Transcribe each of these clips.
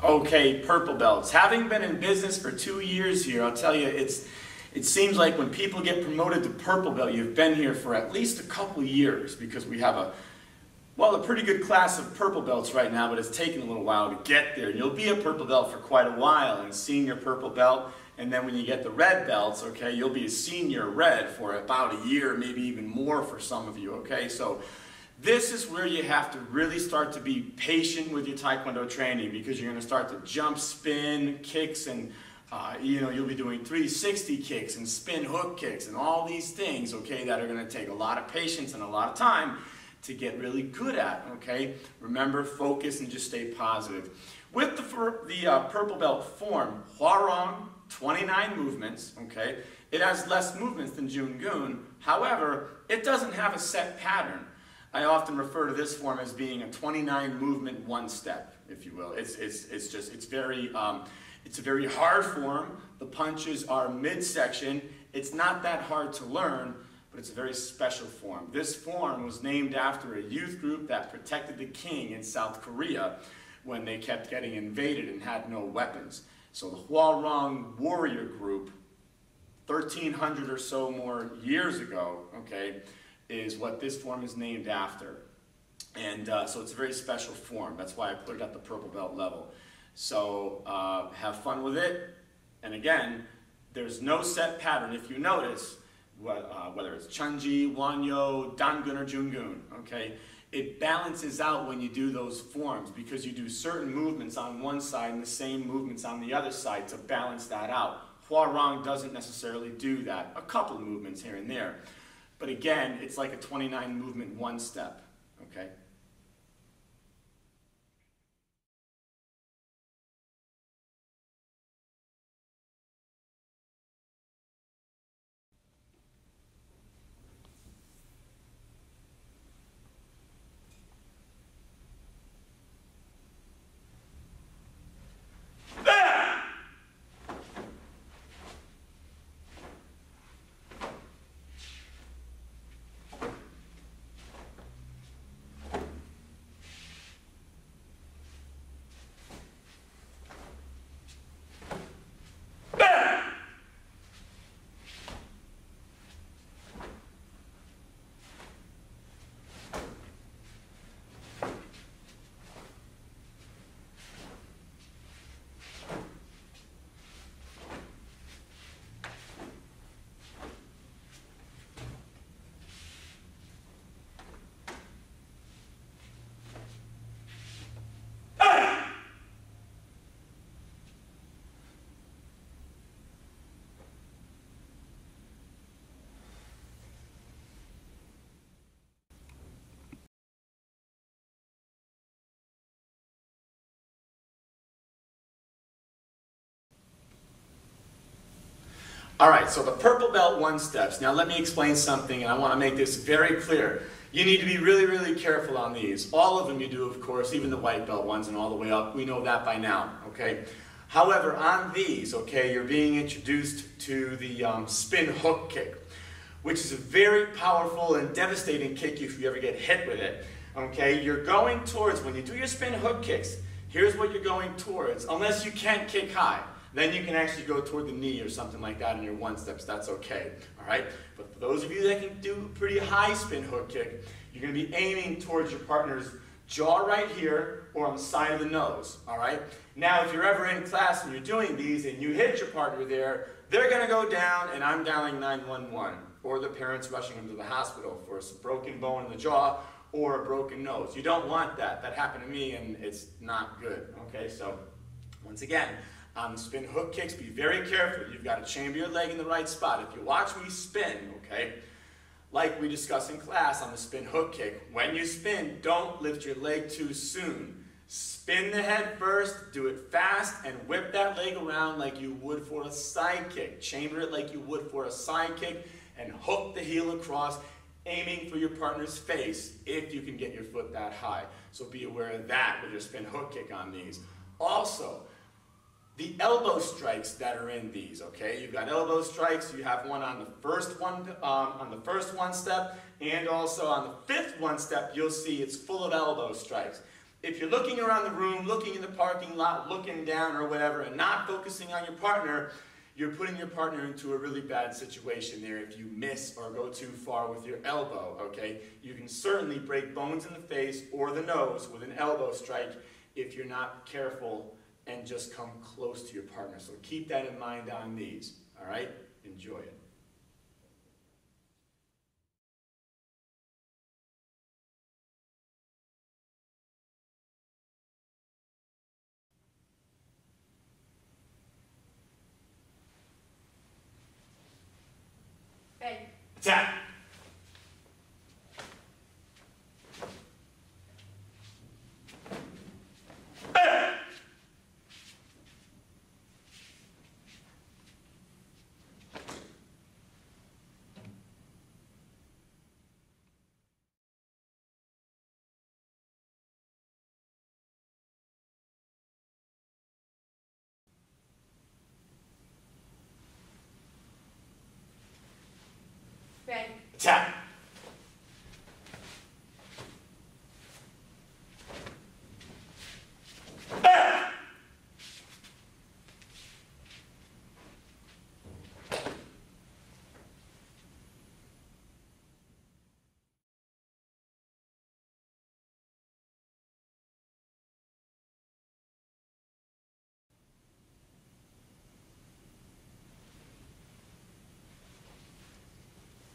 Okay, purple belts. Having been in business for 2 years here, I'll tell you, it seems like when people get promoted to purple belt, you've been here for at least a couple years, because we have a pretty good class of purple belts right now, but it's taken a little while to get there. You'll be a purple belt for quite a while, and senior purple belt, and then when you get the red belts, okay, you'll be a senior red for about a year, maybe even more for some of you, okay? So this is where you have to really start to be patient with your Taekwondo training, because you're going to start to jump, spin, kicks, and you'll be doing 360 kicks and spin hook kicks and all these things, okay, that are going to take a lot of patience and a lot of time to get really good at, okay? Remember, focus and just stay positive. With the purple belt form, Hwarang, 29 movements, okay? It has less movements than Jungun. However, it doesn't have a set pattern. I often refer to this form as being a 29 movement one step, if you will. It's a very hard form. The punches are midsection. It's not that hard to learn, but it's a very special form. This form was named after a youth group that protected the king in South Korea when they kept getting invaded and had no weapons. So the Hwarang warrior group, 1,300 or so more years ago, okay, is what this form is named after. And so it's a very special form. That's why I put it at the purple belt level. So have fun with it. And again, there's no set pattern. If you notice, whether it's Chunji, Wanyo, Dangun, or Jungun, okay, it balances out when you do those forms, because you do certain movements on one side and the same movements on the other side to balance that out. Hwarang doesn't necessarily do that. A couple of movements here and there. But again, it's like a 29 movement one step, okay? All right, so the purple belt one steps. Now let me explain something, and I want to make this very clear. You need to be really, really careful on these. All of them you do, of course, even the white belt ones and all the way up. We know that by now, okay? However, on these, okay, you're being introduced to the spin hook kick, which is a very powerful and devastating kick if you ever get hit with it, okay? You're going towards, when you do your spin hook kicks, here's what you're going towards, unless you can't kick high. Then you can actually go toward the knee or something like that in your one steps. That's okay, all right? But for those of you that can do a pretty high spin hook kick, you're going to be aiming towards your partner's jaw right here or on the side of the nose, all right? Now, if you're ever in class and you're doing these and you hit your partner there, they're going to go down, and I'm dialing 911, or the parents rushing them to the hospital for a broken bone in the jaw or a broken nose. You don't want that. That happened to me, and it's not good, okay? So, once again, on the spin hook kicks, be very careful. You've got to chamber your leg in the right spot. If you watch me spin, okay, like we discussed in class on the spin hook kick, when you spin, don't lift your leg too soon. Spin the head first, do it fast, and whip that leg around like you would for a side kick. Chamber it like you would for a side kick, and hook the heel across, aiming for your partner's face if you can get your foot that high. So be aware of that with your spin hook kick on these. Also, the elbow strikes that are in these, okay? You've got elbow strikes. You have one on the first one step, and also on the fifth one step, you'll see it's full of elbow strikes. If you're looking around the room, looking in the parking lot, looking down or whatever, and not focusing on your partner, you're putting your partner into a really bad situation there if you miss or go too far with your elbow, okay? You can certainly break bones in the face or the nose with an elbow strike if you're not careful and just come close to your partner. So keep that in mind on these, all right? Enjoy it. Ready. Attack! Ready. Attack!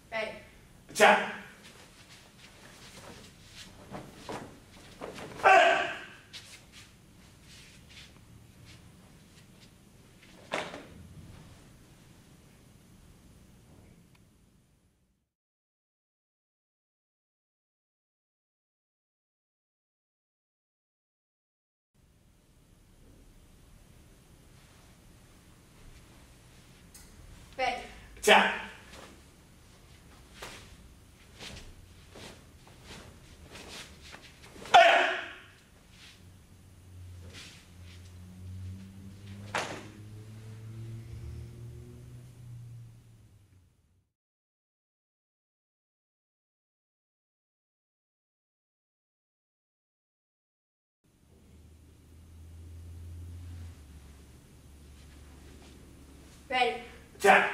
Ready. Attack! Ready. Attack! Ready. Attack!